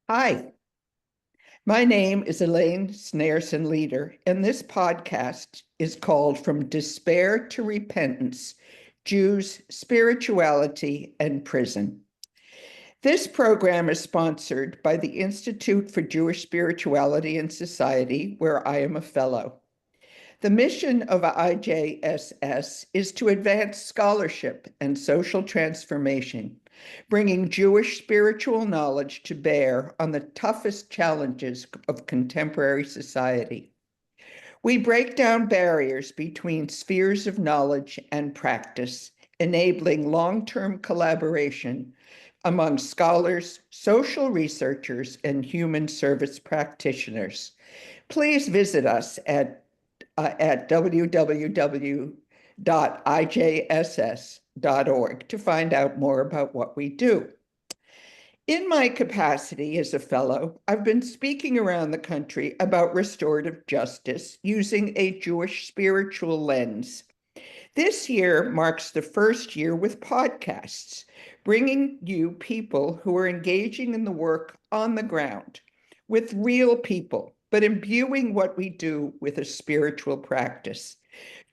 Hi, my name is Elaine Leeder, and this podcast is called From Despair to Repentance, Jews, Spirituality, and Prison. This program is sponsored by the Institute for Jewish Spirituality and Society, where I am a fellow. The mission of IJSS is to advance scholarship and social transformation, bringing Jewish spiritual knowledge to bear on the toughest challenges of contemporary society. We break down barriers between spheres of knowledge and practice, enabling long-term collaboration among scholars, social researchers, and human service practitioners. Please visit us at www.ijss.org to find out more about what we do. In my capacity as a fellow, I've been speaking around the country about restorative justice using a Jewish spiritual lens. This year marks the first year with podcasts, bringing you people who are engaging in the work on the ground with real people, but imbuing what we do with a spiritual practice.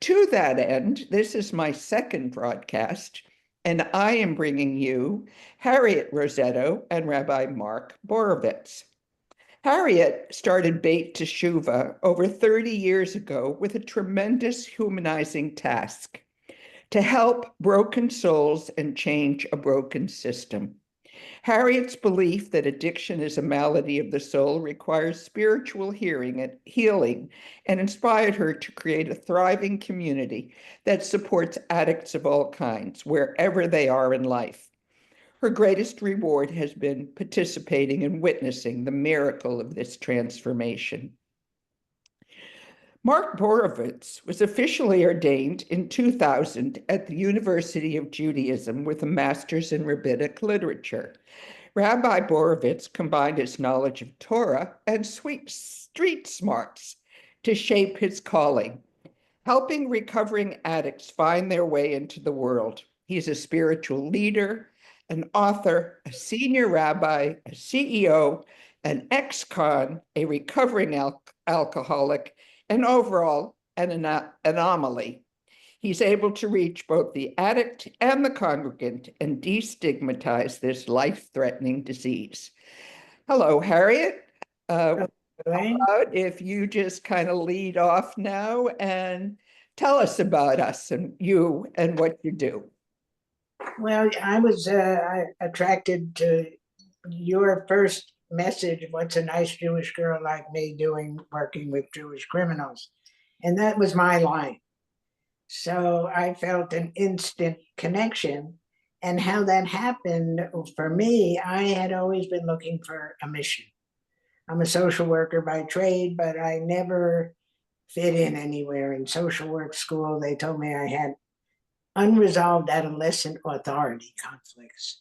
To that end, this is my second broadcast, and I am bringing you Harriet Rossetto and Rabbi Mark Borovitz. Harriet started Beit T'Shuvah over 30 years ago with a tremendous humanizing task to help broken souls and change a broken system. Harriet's belief that addiction is a malady of the soul requires spiritual healing and inspired her to create a thriving community that supports addicts of all kinds, wherever they are in life. Her greatest reward has been participating and witnessing the miracle of this transformation. Mark Borovitz was officially ordained in 2000 at the University of Judaism with a master's in rabbinic literature. Rabbi Borovitz combined his knowledge of Torah and street smarts to shape his calling, helping recovering addicts find their way into the world. He's a spiritual leader, an author, a senior rabbi, a CEO, an ex-con, a recovering alcoholic, and overall an anomaly. He's able to reach both the addict and the congregant and destigmatize this life-threatening disease. Hello, Harriet. How about if you just kind of lead off now and tell us about us and you and what you do. Well, I was attracted to your first message, what's a nice Jewish girl like me doing working with Jewish criminals? And that was my line. So I felt an instant connection. And how that happened for me, I had always been looking for a mission. I'm a social worker by trade, but I never fit in anywhere. In social work school, they told me I had unresolved adolescent authority conflicts.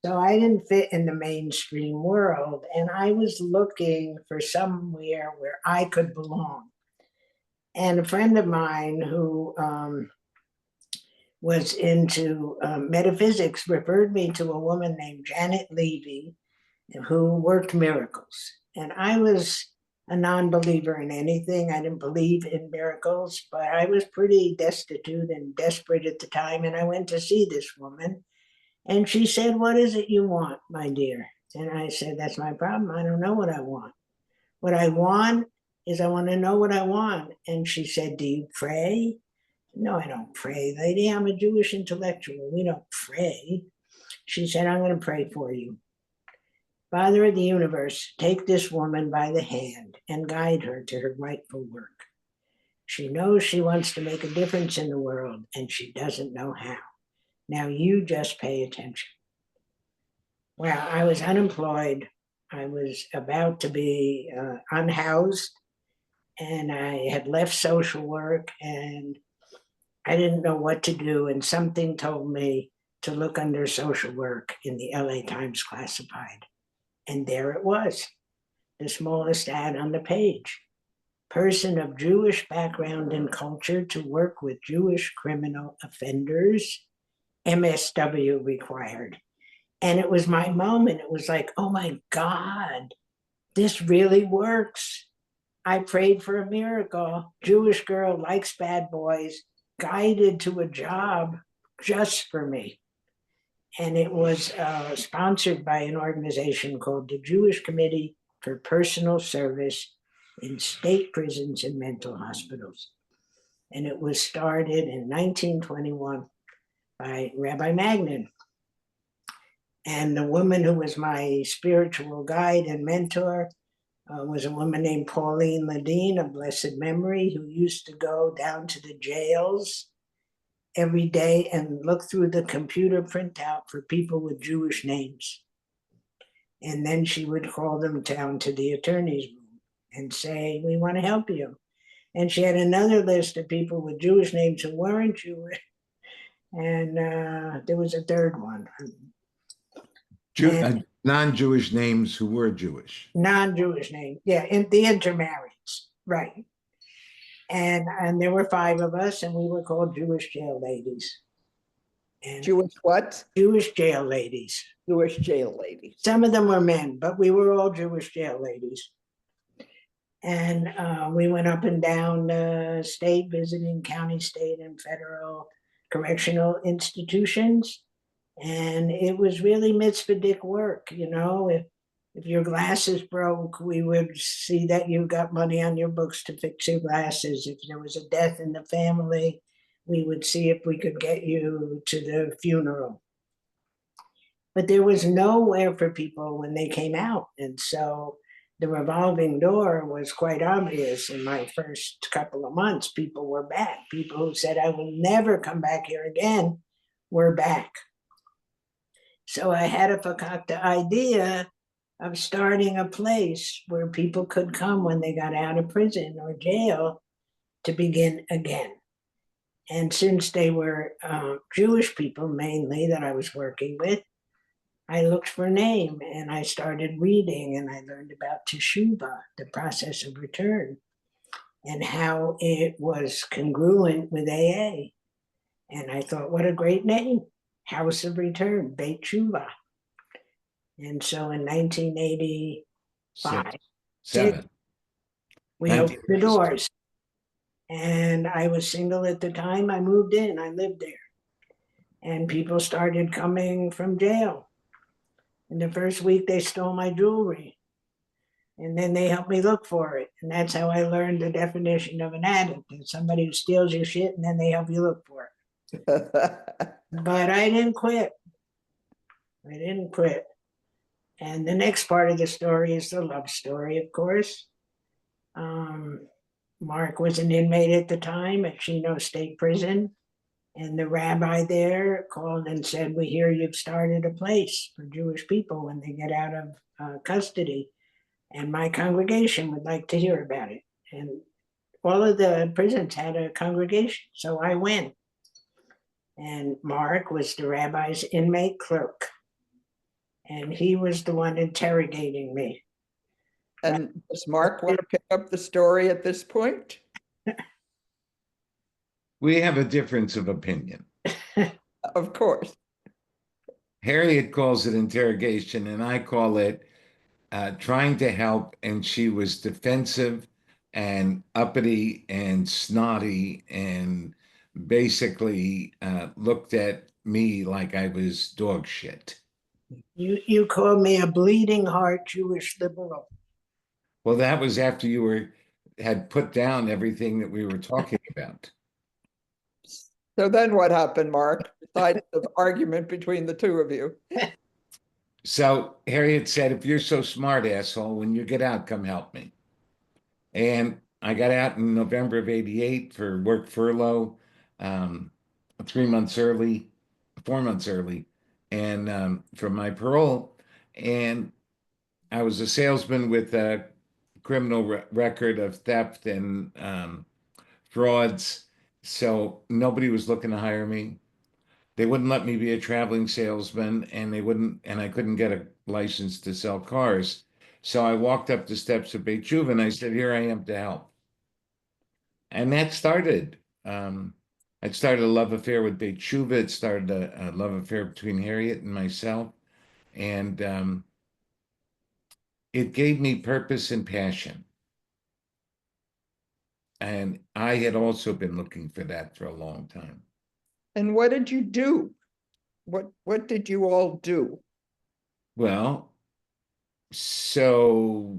So I didn't fit in the mainstream world, and I was looking for somewhere where I could belong. And a friend of mine who was into metaphysics referred me to a woman named Janet Levy, who worked miracles. And I was a non-believer in anything. I didn't believe in miracles, but I was pretty destitute and desperate at the time. And I went to see this woman, and she said, "What is it you want, my dear?" And I said, "That's my problem. I don't know what I want. What I want is I want to know what I want." And she said, "Do you pray?" "No, I don't pray, lady. I'm a Jewish intellectual. We don't pray." She said, "I'm going to pray for you. Father of the universe, take this woman by the hand and guide her to her rightful work. She knows she wants to make a difference in the world, and she doesn't know how. Now you just pay attention." Well, I was unemployed. I was about to be unhoused, and I had left social work, and I didn't know what to do. And something told me to look under social work in the LA Times Classified. And there it was, the smallest ad on the page. Person of Jewish background and culture to work with Jewish criminal offenders, MSW required. And it was my moment. It was like, oh my God, this really works. I prayed for a miracle. Jewish girl likes bad boys, guided to a job just for me. And it was sponsored by an organization called the Jewish Committee for Personal Service in State Prisons and Mental Hospitals. And it was started in 1921 by Rabbi Magnin. And the woman who was my spiritual guide and mentor was a woman named Pauline Ledeen of blessed memory, who used to go down to the jails every day and look through the computer printout for people with Jewish names. And then she would call them down to the attorney's room and say, we want to help you. And she had another list of people with Jewish names who weren't Jewish. And there was a third one. Non-Jewish names who were Jewish. Non-Jewish name, yeah, in the intermarrieds, right. And there were 5 of us, and we were called Jewish jail ladies. And Jewish what? Jewish jail ladies. Jewish jail ladies. Some of them were men, but we were all Jewish jail ladies. And we went up and down the state, visiting county, state, and federal correctional institutions. And it was really mitzvah work, you know. If your glasses broke, we would see that you got money on your books to fix your glasses. If there was a death in the family, we would see if we could get you to the funeral. But there was nowhere for people when they came out. And so the revolving door was quite obvious in my first couple of months. People were back. People who said, I will never come back here again, were back. So I had a fakakta idea of starting a place where people could come when they got out of prison or jail to begin again. And since they were Jewish people mainly that I was working with, I looked for a name and I started reading, and I learned about T'Shuvah, the process of return, and how it was congruent with AA. And I thought, what a great name, House of Return, Beit T'Shuvah. And so in 1985, we opened the doors. And I was single at the time. I moved in, I lived there. And people started coming from jail. In the first week, they stole my jewelry. And then they helped me look for it. And that's how I learned the definition of an addict. It's somebody who steals your shit and then they help you look for it. But I didn't quit. I didn't quit. And the next part of the story is the love story, of course. Mark was an inmate at the time at Chino State Prison. And the rabbi there called and said, we hear you've started a place for Jewish people when they get out of custody. And my congregation would like to hear about it. And all of the prisons had a congregation. So I went. And Mark was the rabbi's inmate clerk. And he was the one interrogating me. And does Mark want to pick up the story at this point? We have a difference of opinion. Of course. Harriet calls it interrogation, and I call it trying to help, and she was defensive and uppity and snotty and basically looked at me like I was dog shit. You called me a bleeding heart Jewish liberal. Well, that was after you had put down everything that we were talking about. So then what happened, Mark, besides the argument between the two of you? So Harriet said, if you're so smart, asshole, when you get out, come help me. And I got out in November of '88 for work furlough, 3 months early, 4 months early, and from my parole. And I was a salesman with a criminal record of theft and frauds. So nobody was looking to hire me. They wouldn't let me be a traveling salesman, and I couldn't get a license to sell cars. So I walked up the steps of Beit T'Shuvah and I said, here I am to help. And that started. It started a love affair with Beit T'Shuvah. It started a love affair between Harriet and myself. And it gave me purpose and passion. And I had also been looking for that for a long time. And what did you do? What did you all do? Well, so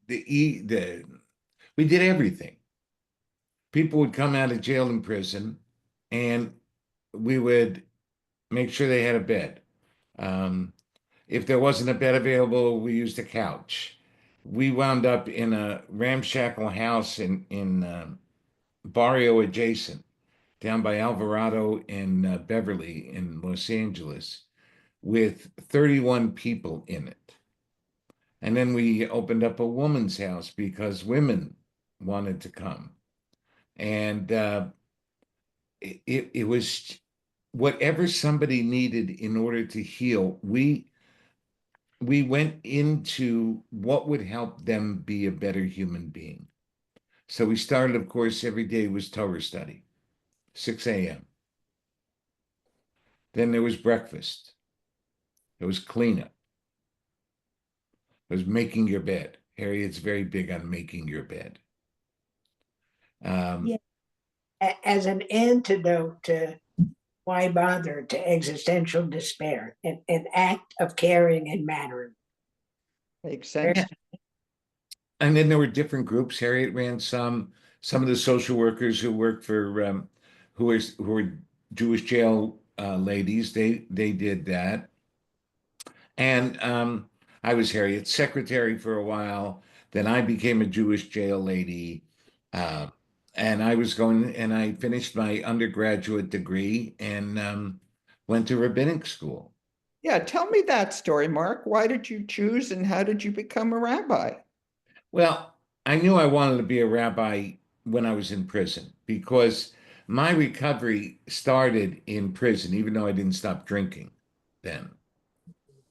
we did everything. People would come out of jail and prison, and we would make sure they had a bed. Um, if there wasn't a bed available, we used a couch. We wound up in a ramshackle house in Barrio adjacent, down by Alvarado and Beverly in Los Angeles, with 31 people in it. And then we opened up a woman's house because women wanted to come. And it was whatever somebody needed in order to heal. We went into what would help them be a better human being. So we started, of course, every day was Torah study, 6 a.m. Then there was breakfast. There was cleanup. There was making your bed. Harriet's very big on making your bed. Yeah. As an antidote to why bother, to existential despair, an act of caring and mattering. Makes sense. And then there were different groups. Harriet ran some of the social workers who worked for who were Jewish jail ladies. They did that. And I was Harriet's secretary for a while. Then I became a Jewish jail lady. Uh, and I finished my undergraduate degree and went to rabbinic school. Yeah, tell me that story, Mark. Why did you choose and how did you become a rabbi? Well, I knew I wanted to be a rabbi when I was in prison because my recovery started in prison, even though I didn't stop drinking then.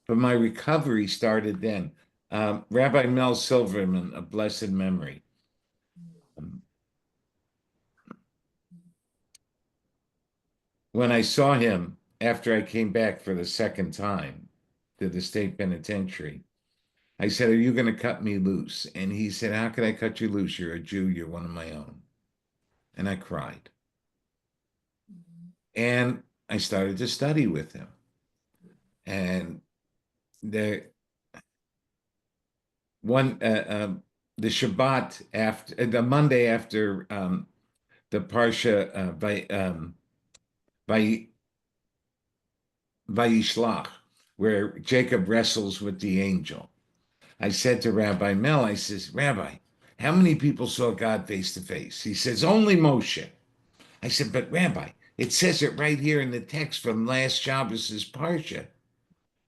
But my recovery started then. Rabbi Mel Silverman, of blessed memory, um, when I saw him after I came back for the second time to the state penitentiary, I said, "Are you going to cut me loose?" And he said, "How could I cut you loose? You're a Jew, you're one of my own." And I cried. And I started to study with him. And the one the Shabbat after the Monday after the Parsha by Vayishlach, where Jacob wrestles with the angel. I said to Rabbi Mel, I says, "Rabbi, how many people saw God face to face?" He says, "Only Moshe." I said, "But Rabbi, it says it right here in the text from last Shabbos's Parsha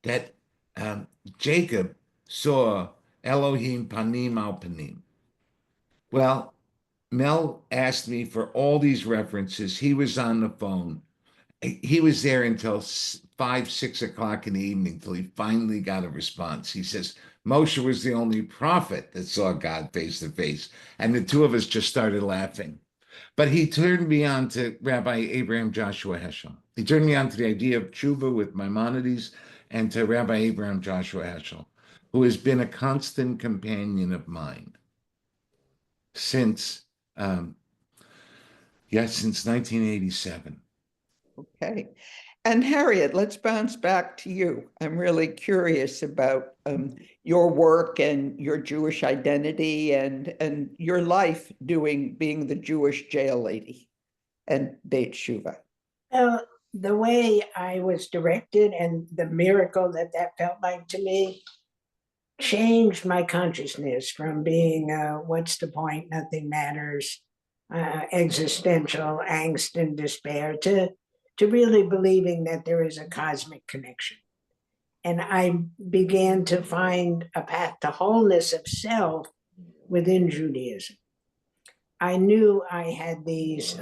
that um, Jacob saw Elohim panim al panim." Well, Mel asked me for all these references. He was on the phone. He was there until 5, 6 o'clock in the evening till he finally got a response. He says, "Moshe was the only prophet that saw God face to face." And the two of us just started laughing. But he turned me on to Rabbi Abraham Joshua Heschel. He turned me on to the idea of tshuva with Maimonides and to Rabbi Abraham Joshua Heschel, who has been a constant companion of mine since, um, yes, since 1987. Okay. And Harriet, let's bounce back to you. I'm really curious about your work and your Jewish identity and your life being the Jewish jail lady and Beit T'Shuvah. Well, the way I was directed and the miracle that felt like to me changed my consciousness from being what's the point, nothing matters, existential angst and despair to really believing that there is a cosmic connection. And I began to find a path to wholeness of self within Judaism. I knew I had these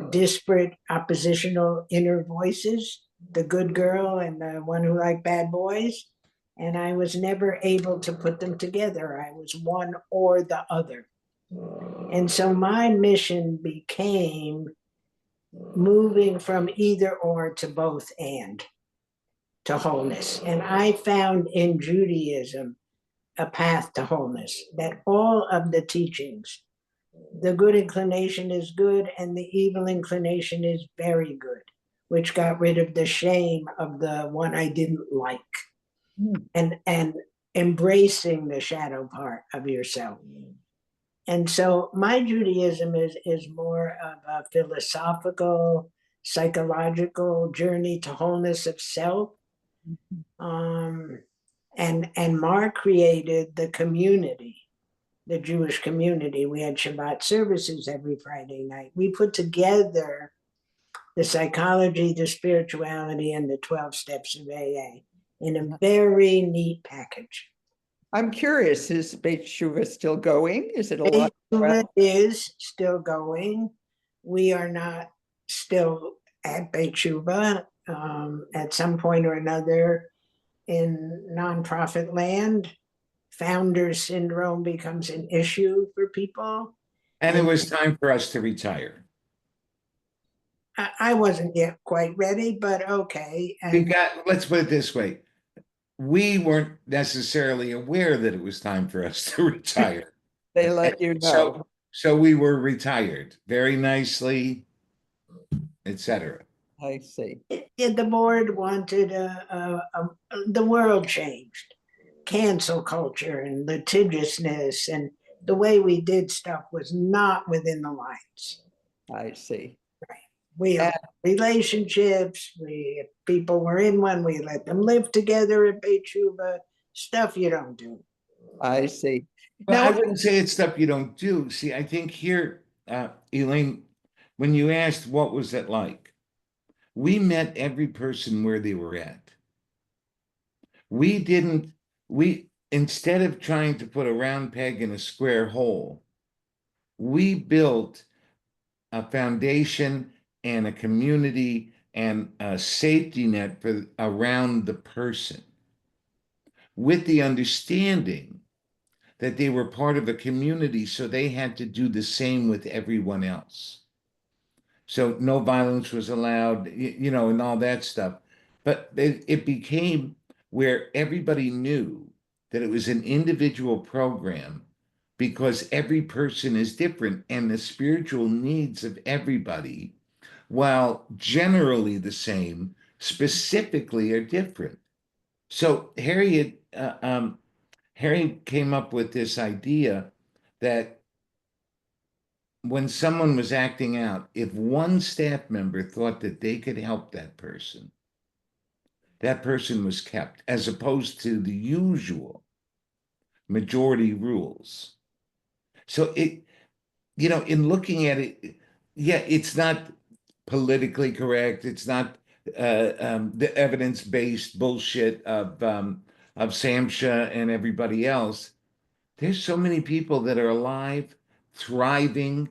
disparate oppositional inner voices, the good girl and the one who liked bad boys, and I was never able to put them together. I was one or the other. And so my mission became moving from either or to both and. to wholeness. And I found in Judaism a path to wholeness, that all of the teachings, the good inclination is good and the evil inclination is very good, which got rid of the shame of the one I didn't like, and embracing the shadow part of yourself. And so my Judaism is more of a philosophical, psychological journey to wholeness of self. And Mark created the community, the Jewish community. We had Shabbat services every Friday night. We put together the psychology, the spirituality, and the 12 steps of AA in a very neat package. I'm curious, is Beit T'Shuvah still going? Is it a Beit lot? T'Shuvah is still going. We are not still at Beit T'Shuvah. At some point or another in nonprofit land, founder syndrome becomes an issue for people. And it was time for us to retire. I wasn't yet quite ready, but okay. Let's put it this way. We weren't necessarily aware that it was time for us to retire. They let you know. So we were retired very nicely, etc. I see. The board wanted the world changed. Cancel culture and litigiousness and the way we did stuff was not within the lines. I see. Right. We had relationships. If people were in one, we let them live together at Beit T'Shuvah. Stuff you don't do. I see. Now, I wouldn't say it's stuff you don't do. See, I think here, Elaine, when you asked what was it like, we met every person where they were at. Instead of trying to put a round peg in a square hole, we built a foundation and a community and a safety net around the person, with the understanding that they were part of a community, so they had to do the same with everyone else. So no violence was allowed, and all that stuff. But it became where everybody knew that it was an individual program, because every person is different and the spiritual needs of everybody, while generally the same, specifically are different. So Harriet came up with this idea that when someone was acting out, if one staff member thought that they could help that person was kept, as opposed to the usual majority rules. So in looking at it, yeah, it's not politically correct. It's not the evidence-based bullshit of Samsha and everybody else. There's so many people that are alive, thriving,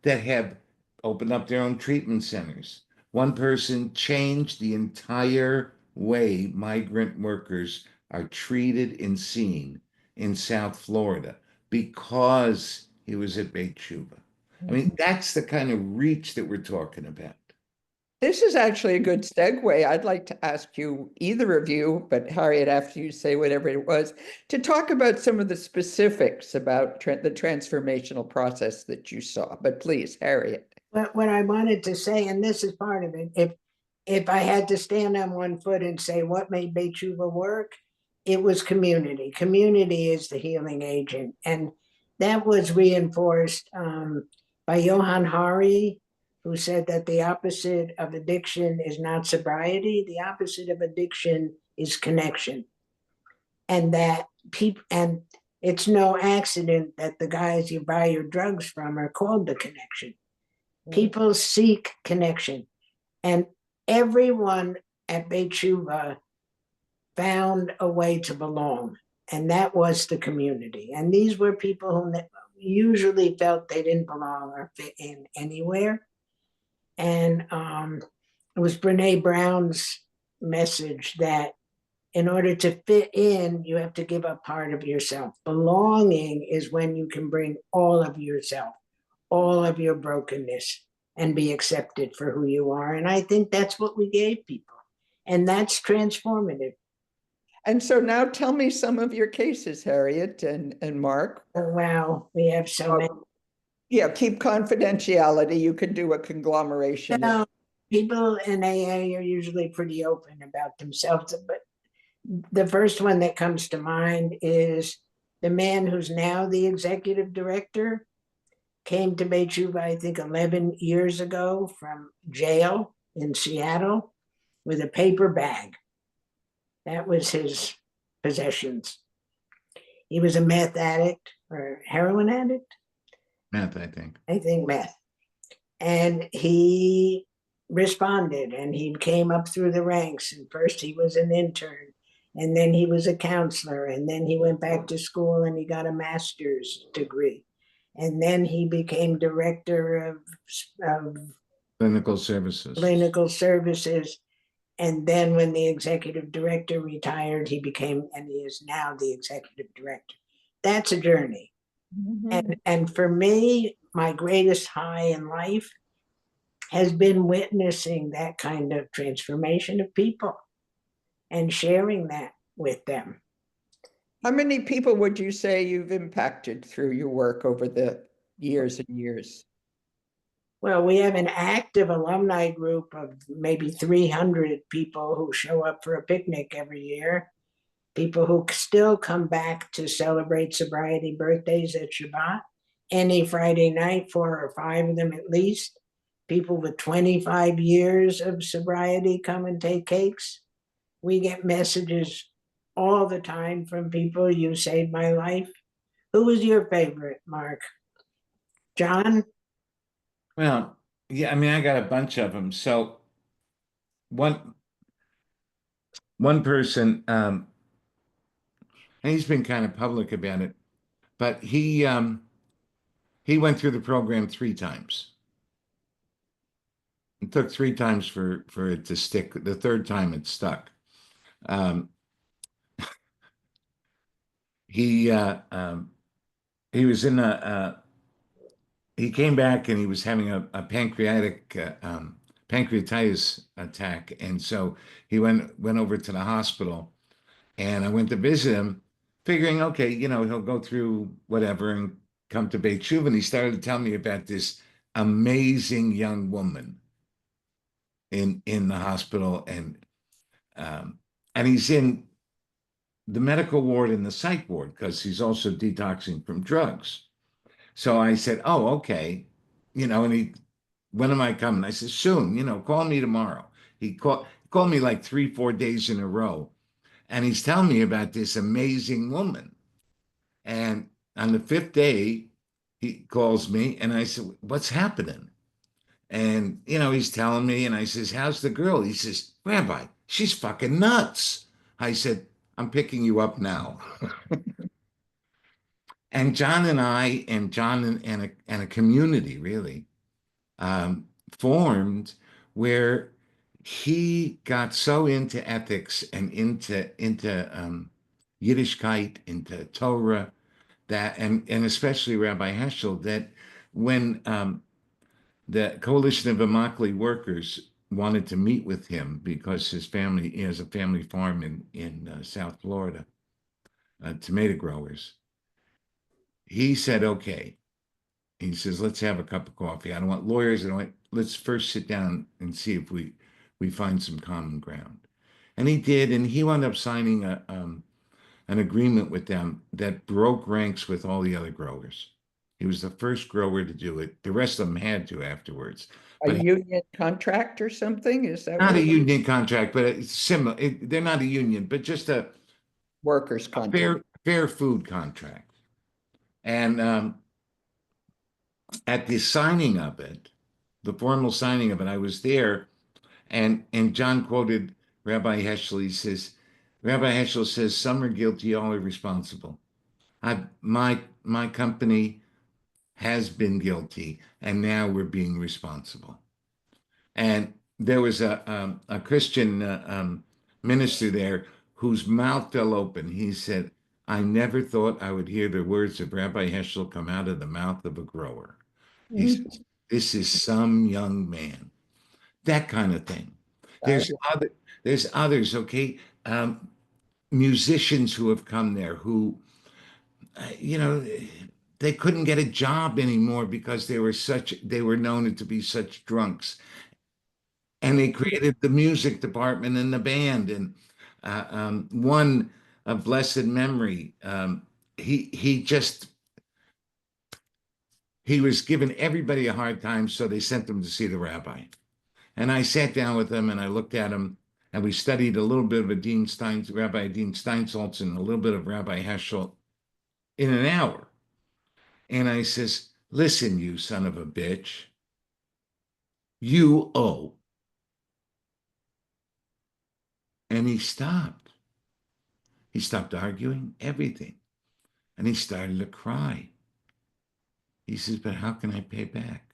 that have opened up their own treatment centers. One person changed the entire way migrant workers are treated and seen in South Florida because he was at Beit T'Shuvah. I mean, that's the kind of reach that we're talking about. This is actually a good segue. I'd like to ask you, either of you, but Harriet, after you say whatever it was, to talk about some of the specifics about the transformational process that you saw. But please, Harriet. But what I wanted to say, and this is part of it, if I had to stand on one foot and say what made Beit T'Shuvah work, it was community. Community is the healing agent. And that was reinforced by Johann Hari, who said that the opposite of addiction is not sobriety. The opposite of addiction is connection. And that and it's no accident that the guys you buy your drugs from are called the connection. People seek connection. And everyone at Beit T'Shuvah found a way to belong. And that was the community. And these were people who usually felt they didn't belong or fit in anywhere. And it was Brene Brown's message that in order to fit in, you have to give up part of yourself. Belonging is when you can bring all of yourself, all of your brokenness, and be accepted for who you are. And I think that's what we gave people. And that's transformative. And so now tell me some of your cases, Harriet and Mark. Oh, wow, we have so many. Yeah, keep confidentiality. You can do a conglomeration. No, people in AA are usually pretty open about themselves, but the first one that comes to mind is the man who's now the executive director came to Beit T'Shuvah, I think 11 years ago from jail in Seattle with a paper bag. That was his possessions. He was a meth addict or heroin addict. Meth, I think. I think meth. And he responded and he came up through the ranks. And first he was an intern, and then he was a counselor, and then he went back to school and he got a master's degree. And then he became director of Clinical services. clinical services. And then when the executive director retired, he became, and he is now the executive director. That's a journey. Mm-hmm. And for me, my greatest high in life has been witnessing that kind of transformation of people and sharing that with them. How many people would you say you've impacted through your work over the years and years? Well, we have an active alumni group of maybe 300 people who show up for a picnic every year, people who still come back to celebrate sobriety birthdays at Shabbat, any Friday night, 4 or 5 of them at least. People with 25 years of sobriety come and take cakes. We get messages all the time from people, you saved my life. Who was your favorite, Mark? John? Well, yeah, I mean, I got a bunch of them. So one person, and he's been kind of public about it, but he went through the program 3 times. It took 3 times for it to stick. The third time it stuck. Um, he he was in he came back and he was having a pancreatitis attack, and so he went over to the hospital, and I went to visit him, figuring, okay, he'll go through whatever and come to Beit T'Shuvah, and he started to tell me about this amazing young woman in the hospital, and he's in the medical ward and the psych ward because he's also detoxing from drugs. So I said, "Oh, okay," and when am I coming? I said, "Soon, call me tomorrow." He called me like 3, 4 days in a row, and he's telling me about this amazing woman. And on the 5th day, he calls me, and I said, "What's happening?" And he's telling me, and I says, "How's the girl?" He says, "Rabbi, she's fucking nuts." I said, "I'm picking you up now." And John and I, and John and a community really formed where he got so into ethics and into Yiddishkeit, into Torah, that and especially Rabbi Heschel, that when the Coalition of Immokalee Workers wanted to meet with him because he has a family farm in South Florida, tomato growers. He said, "Okay." He says, "Let's have a cup of coffee. I don't want lawyers. Let's first sit down and see if we find some common ground." And he did, and he wound up signing an agreement with them that broke ranks with all the other growers. He was the first grower to do it. The rest of them had to afterwards. A But union contract or something? Is that not what a it union contract, but it's similar. They're not a union, but just workers' a contract? fair food contract. And at the signing of it, the formal signing of it, I was there, and John quoted Rabbi Heschel. He says, Rabbi Heschel says, "Some are guilty, all are responsible. My company has been guilty, and now we're being responsible." And there was a Christian minister there whose mouth fell open. He said, "I never thought I would hear the words of Rabbi Heschel come out of the mouth of a grower." He Mhm. says, "This is some young man." That kind of thing. Uh, There's other There's others, okay? Musicians who have come there who, you know, they couldn't get a job anymore because they were known to be such drunks. And they created the music department and the band. And one of blessed memory, he just he was giving everybody a hard time, so they sent him to see the rabbi. And I sat down with him and I looked at him and we studied a little bit of Rabbi Dean Steinsaltz and a little bit of Rabbi Heschel in an hour. And I says, listen, you son of a bitch, you owe. And he stopped. He stopped arguing, everything. And he started to cry. He says, but how can I pay back?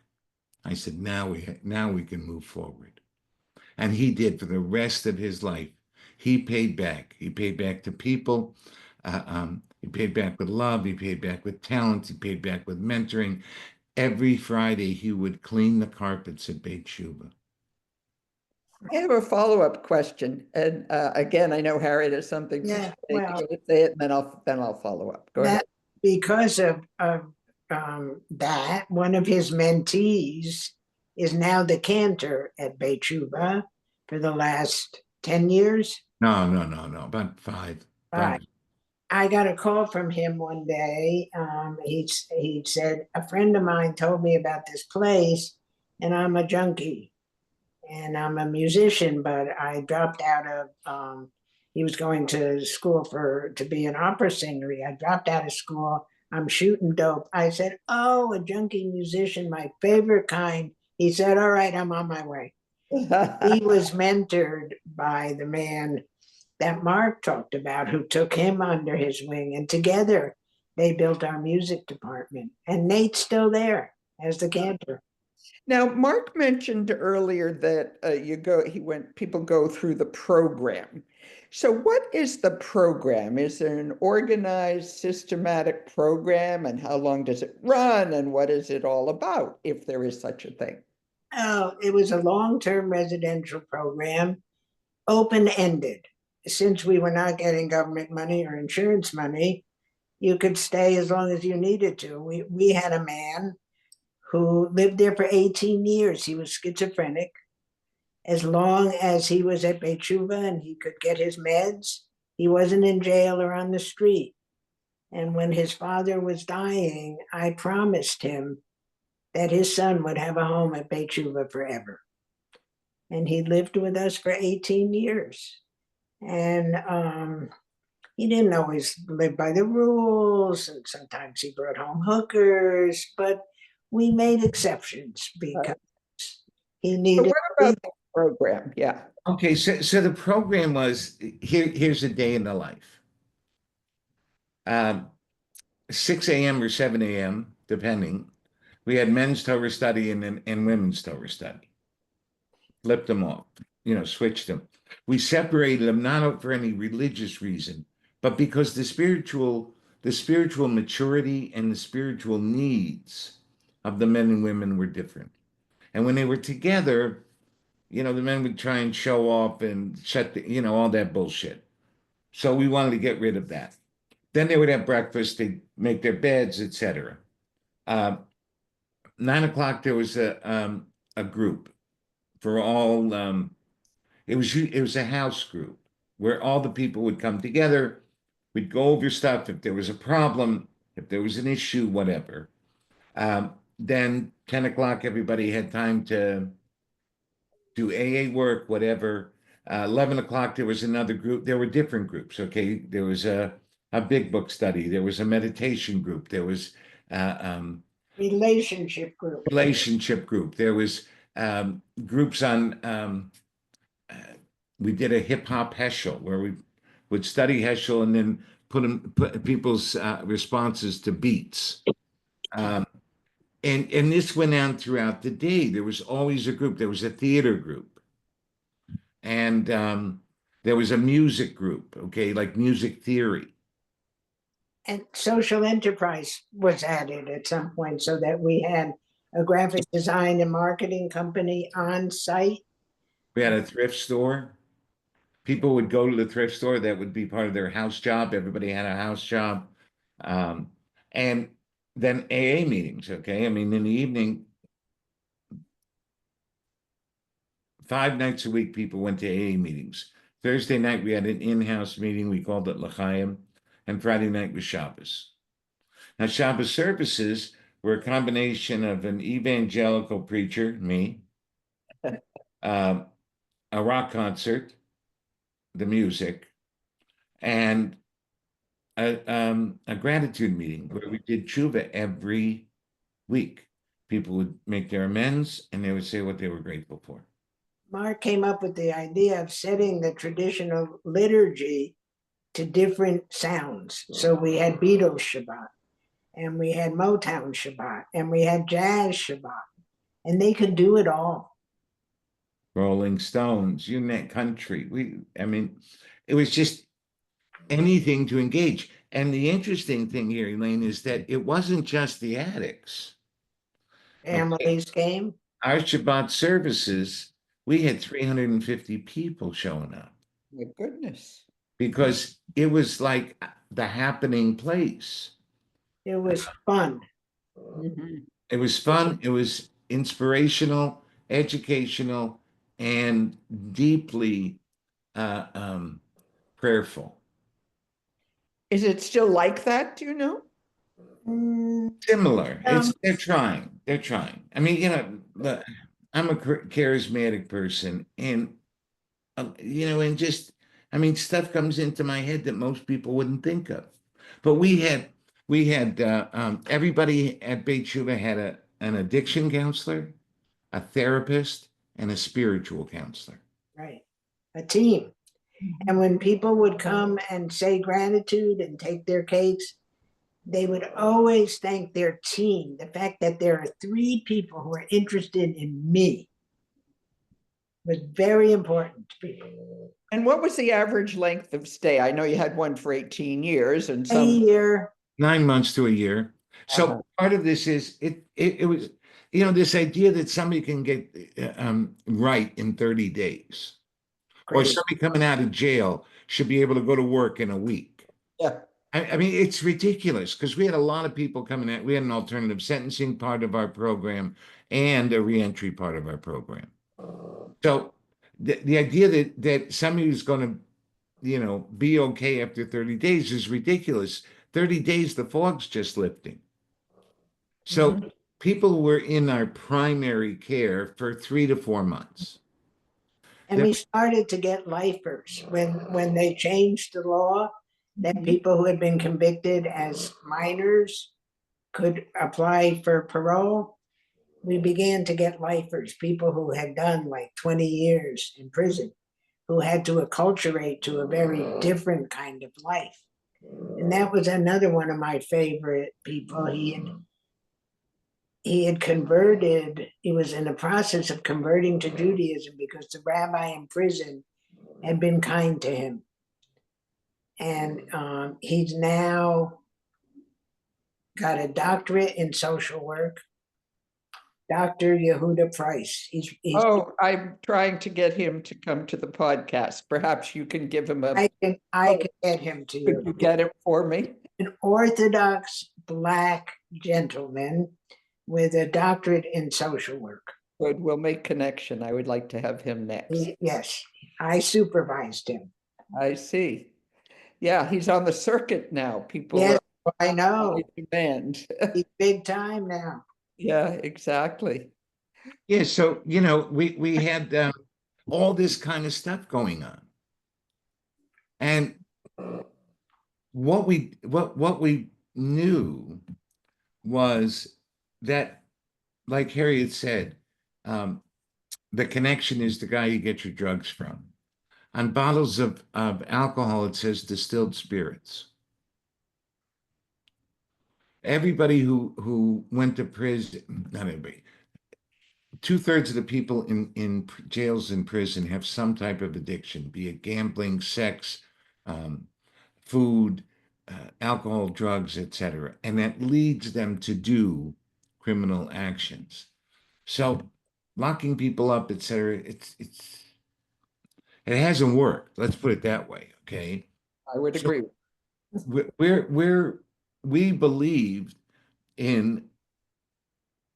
I said, now we can move forward. And he did for the rest of his life. He paid back. He paid back to people. He paid back with love. He paid back with talent. He paid back with mentoring. Every Friday, he would clean the carpets at Beit T'Shuvah. I have a follow-up question. And again, I know Harriet has something to Yeah, say. well, You say it, and then I'll follow up. Go ahead. Because of that, one of his mentees is now the cantor at Beit T'Shuvah for the last 10 years. No, about five. I got a call from him one day. He said, a friend of mine told me about this place, and I'm a junkie, and I'm a musician, but I dropped out of, he was going to school to be an opera singer. I dropped out of school. I'm shooting dope. I said, oh, a junkie musician, my favorite kind. He said, all right, I'm on my way. He was mentored by the man that Mark talked about, who took him under his wing, and together they built our music department. And Nate's still there as the cantor. Now, Mark mentioned earlier that people go through the program. So what is the program? Is there an organized, systematic program, and how long does it run, and what is it all about, if there is such a thing? Oh, it was a long-term residential program, open-ended. Since we were not getting government money or insurance money, you could stay as long as you needed to. We had a man who lived there for 18 years. He was schizophrenic. As long as he was at Beit T'Shuvah and he could get his meds, he wasn't in jail or on the street. And when his father was dying, I promised him that his son would have a home at Beit T'Shuvah forever. And he lived with us for 18 years. And he didn't always live by the rules, and sometimes he brought home hookers, but we made exceptions because he So needed. what about the program? Yeah. Okay, so the program was here's a day in the life. 6 a.m. or 7 a.m., depending. We had men's Torah study and women's Torah study. Flipped them off, switched them. We separated them not for any religious reason, but because the spiritual maturity and the spiritual needs of the men and women were different. And when they were together, the men would try and show off and all that bullshit. So we wanted to get rid of that. Then they would have breakfast, they'd make their beds, etc. 9 o'clock, there was a group for all. It was a house group where all the people would come together. We'd go over stuff if there was a problem, if there was an issue, whatever. Then 10 o'clock, everybody had time to do AA work, whatever. 11 o'clock, there was another group. There were different groups, okay? There was a big book study. There was a meditation group. There was Relationship group. There was groups on, we did a hip hop Heschel where we would study Heschel and then put people's responses to beats. And this went on throughout the day. There was always a group. There was a theater group. And there was a music group, okay, like music theory. And social enterprise was added at some point so that we had a graphic design and marketing company on site. We had a thrift store. People would go to the thrift store. That would be part of their house job. Everybody had a house job. And then AA meetings, okay? I mean, in the evening, 5 nights a week, people went to AA meetings. Thursday night, we had an in-house meeting. We called it L'chaim. And Friday night was Shabbos. Now, Shabbos services were a combination of an evangelical preacher, me, uh, a rock concert, the music, and a gratitude meeting where we did tshuva every week. People would make their amends and they would say what they were grateful for. Mark came up with the idea of setting the traditional liturgy to different sounds. So we had Beatles Shabbat, and we had Motown Shabbat, and we had Jazz Shabbat, and they could do it all. Rolling Stones, you name country. I mean, it was just anything to engage. And the interesting thing here, Elaine, is that it wasn't just the addicts. Families came. Our Shabbat services, we had 350 people showing up My goodness. because it was like the happening place. It was fun. Mhm. It was fun. It was inspirational, educational, and deeply prayerful. Is it still like that? Do you know? Similar. They're trying. They're trying. I mean, I'm a charismatic person, and and just, I mean, stuff comes into my head that most people wouldn't think of. But we had everybody at Beit T'Shuvah had an addiction counselor, a therapist, and a spiritual counselor. Right. A team. And when people would come and say gratitude and take their cakes, they would always thank their team. The fact that there are 3 people who are interested in me was very important to people. And what was the average length of stay? I know you had one for 18 years and A some. year. 9 months to a year. So part of this is it was, this idea that somebody can get right in 30 days. Or Great. somebody coming out of jail should be able to go to work in a week. Yeah. I mean, it's ridiculous because we had a lot of people coming out. We had an alternative sentencing part of our program and a reentry part of our program. So the idea that somebody who's going to, be okay after 30 days is ridiculous. 30 days, the fog's just lifting. So people were in our primary care for 3 to 4 months. And we started to get lifers when they changed the law that people who had been convicted as minors could apply for parole. We began to get lifers, people who had done like 20 years in prison, who had to acculturate to a very different kind of life. And that was another one of my favorite people. He had converted, he was in the process of converting to Judaism because the rabbi in prison had been kind to him. And he's now got a doctorate in social work. Dr. Yehuda Price. I'm trying to get him to come to the podcast. Perhaps you can give him I can get him to you. Could you get him for me? An Orthodox Black gentleman with a doctorate in social work. Good, we'll make connection. I would like to have him next. Yes, I supervised him. I see. Yeah, he's on the circuit now. People. Yes, I know. Demand. He's big time now. Yeah, exactly. Yeah, so we had all this kind of stuff going on, and what we knew was that, like Harriet said, the connection is the guy you get your drugs from. On bottles of alcohol, it says distilled spirits. Everybody who went to prison, not everybody, 2/3 of the people in jails and prison have some type of addiction, be it gambling, sex, food, alcohol, drugs, etc. And that leads them to do criminal actions. So locking people up, etc., It hasn't worked. Let's put it that way. Okay. I would So agree. we believed in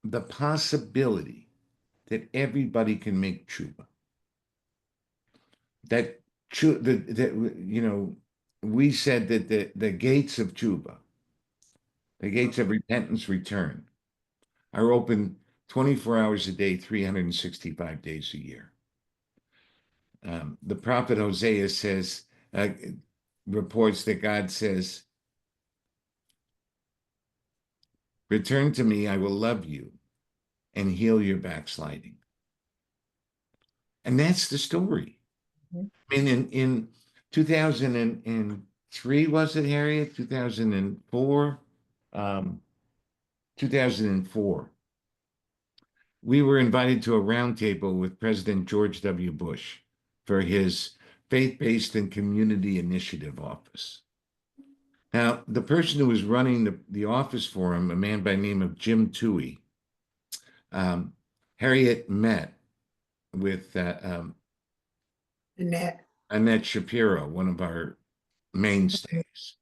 the possibility that everybody can make tshuva. That we said that the gates of tshuva, the gates of repentance return, are open 24 hours a day, 365 days a year. The prophet Hosea says, reports that God says, return to me, I will love you and heal your backsliding. And that's the story. Mhm. I mean, in 2003, was it, Harriet? 2004? 2004. We were invited to a roundtable with President George W. Bush for his faith-based and community initiative office. Now, the person who was running the office for him, a man by the name of Jim Toohey, Harriet met with Annette. Annette Shapiro, one of our mainstays.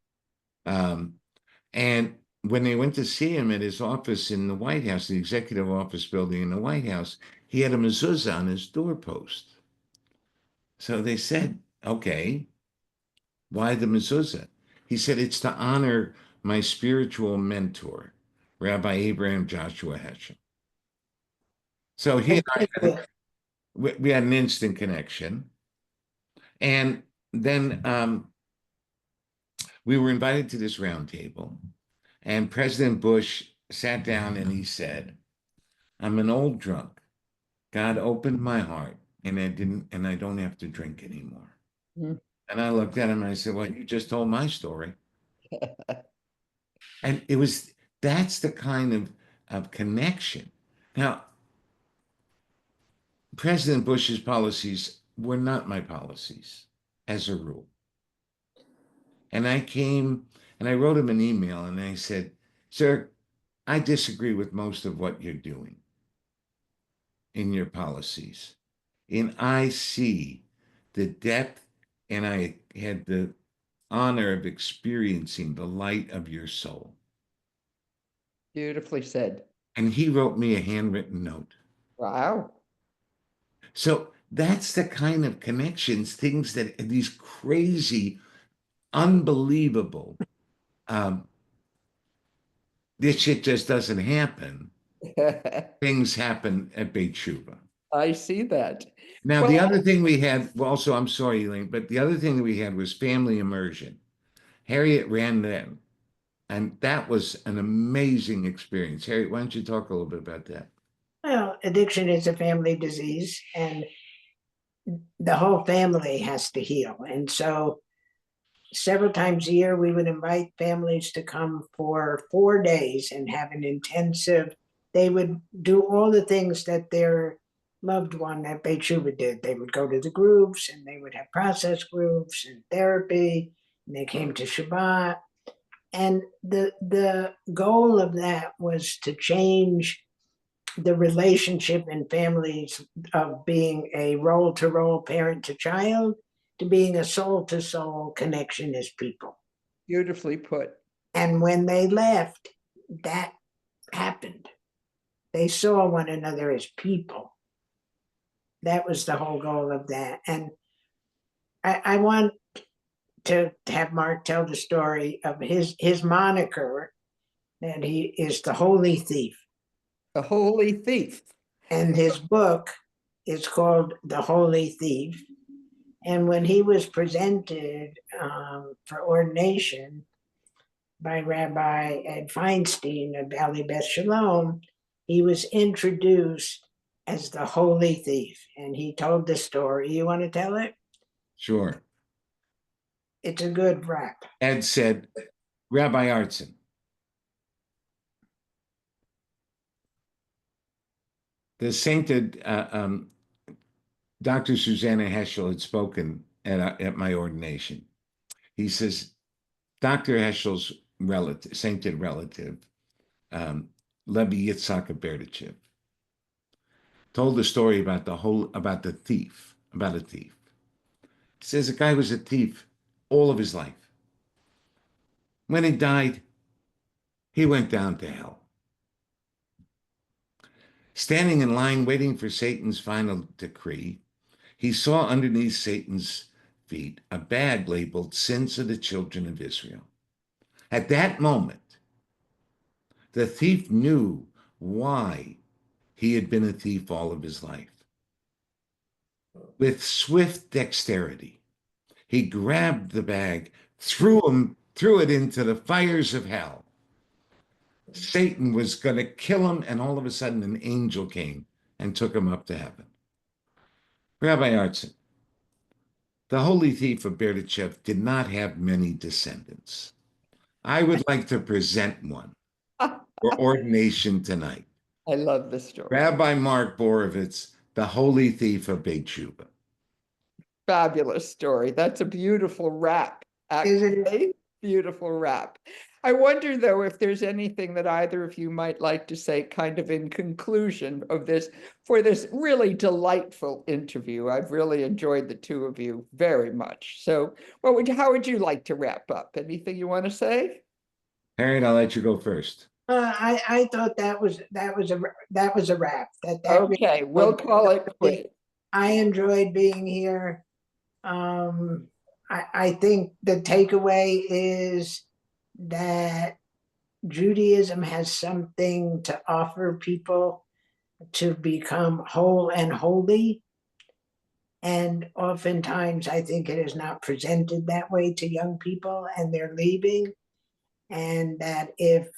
And when they went to see him at his office in the White House, the executive office building in the White House, he had a mezuzah on his doorpost. So they said, okay, why the mezuzah? He said, it's to honor my spiritual mentor, Rabbi Abraham Joshua Heschel. So he and we had an instant connection. And then we were invited to this roundtable, and President Bush sat down and he said, I'm an old drunk. God opened my heart and I don't have to drink anymore. Mhm. And I looked at him and I said, well, you just told my story. And that's the kind of connection. Now, President Bush's policies were not my policies as a rule. And I came and I wrote him an email and I said, sir, I disagree with most of what you're doing in your policies. And I see the depth, and I had the honor of experiencing the light of your soul. Beautifully said. And he wrote me a handwritten note. Wow. So that's the kind of connections, things that these crazy, unbelievable, this shit just doesn't happen. Things happen at Beit T'Shuvah. I see that. Now, Well, the other thing we had, well, also, I'm sorry, Elaine, but the other thing that we had was family immersion. Harriet ran them, and that was an amazing experience. Harriet, why don't you talk a little bit about that? Well, addiction is a family disease, and the whole family has to heal. And so several times a year, we would invite families to come for 4 days and have an intensive, they would do all the things that their loved one at Beit T'Shuvah did. They would go to the groups and they would have process groups and therapy, and they came to Shabbat. And the goal of that was to change the relationship in families of being a role-to-role parent to child to being a soul-to-soul connection as people. beautifully put. And when they left, that happened. They saw one another as people. That was the whole goal of that. And I want to have Mark tell the story of his moniker, that he is the holy thief. A holy thief. And his book is called The Holy Thief. And when he was presented for ordination by Rabbi Ed Feinstein of Valley Beth Shalom, he was introduced as the holy thief. And he told the story. You want to tell it? Sure. It's a good rap. Ed said, Rabbi Artson, the sainted Dr. Susanna Heschel had spoken at my ordination. He says, Dr. Heschel's relative, sainted relative, Levi Yitzhak Berdichev, told the story about about a thief. He says the guy was a thief all of his life. When he died, he went down to hell. Standing in line waiting for Satan's final decree, he saw underneath Satan's feet a bag labeled Sins of the Children of Israel. At that moment, the thief knew why he had been a thief all of his life. With swift dexterity, he grabbed the bag, threw it into the fires of hell. Satan was going to kill him, and all of a sudden an angel came and took him up to heaven. Rabbi Artson, the holy thief of Beit T'Shuvah did not have many descendants. I would like to present one for ordination tonight. I love the story. Rabbi Mark Borovitz, the holy thief of Beit T'Shuvah. Fabulous story. That's a beautiful wrap, Isn't it? actually. Beautiful wrap. I wonder, though, if there's anything that either of you might like to say kind of in conclusion of this, for this really delightful interview. I've really enjoyed the two of you very much. So how would you like to wrap up? Anything you want to say? Harriet, I'll let you go first. I thought that was a wrap. Okay, we'll call it quits. I enjoyed being here. I think the takeaway is that Judaism has something to offer people to become whole and holy. And oftentimes, I think it is not presented that way to young people, and they're leaving. And that if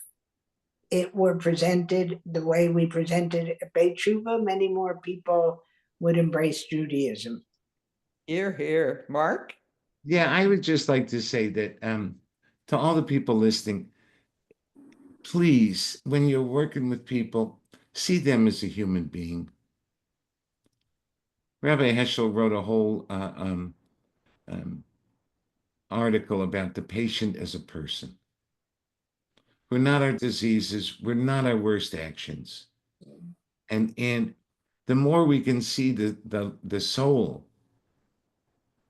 it were presented the way we presented it at Beit T'Shuvah, many more people would embrace Judaism. Hear, hear. Mark? Yeah, I would just like to say that to all the people listening, please, when you're working with people, see them as a human being. Rabbi Heschel wrote a whole article about the patient as a person. We're not our diseases. We're not our worst actions. And the more we can see the soul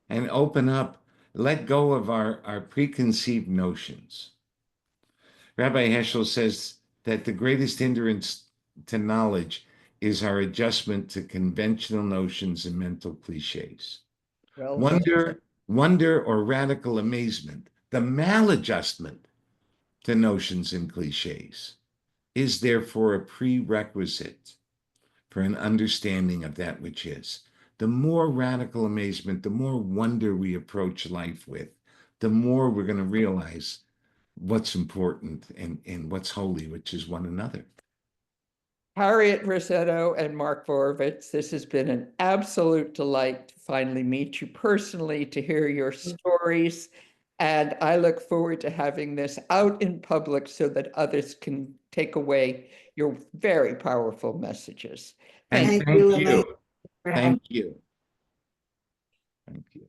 and open up, let go of our preconceived notions. Rabbi Heschel says that the greatest hindrance to knowledge is our adjustment to conventional notions and mental cliches. Well, Wonder or radical amazement, the maladjustment to notions and cliches, is therefore a prerequisite for an understanding of that which is. The more radical amazement, the more wonder we approach life with, the more we're going to realize what's important and what's holy, which is one another. Harriet Rossetto and Mark Borovitz, this has been an absolute delight to finally meet you personally, to hear your stories. And I look forward to having this out in public so that others can take away your very powerful messages. And Thank you, Elaine. Thank you. Thank you.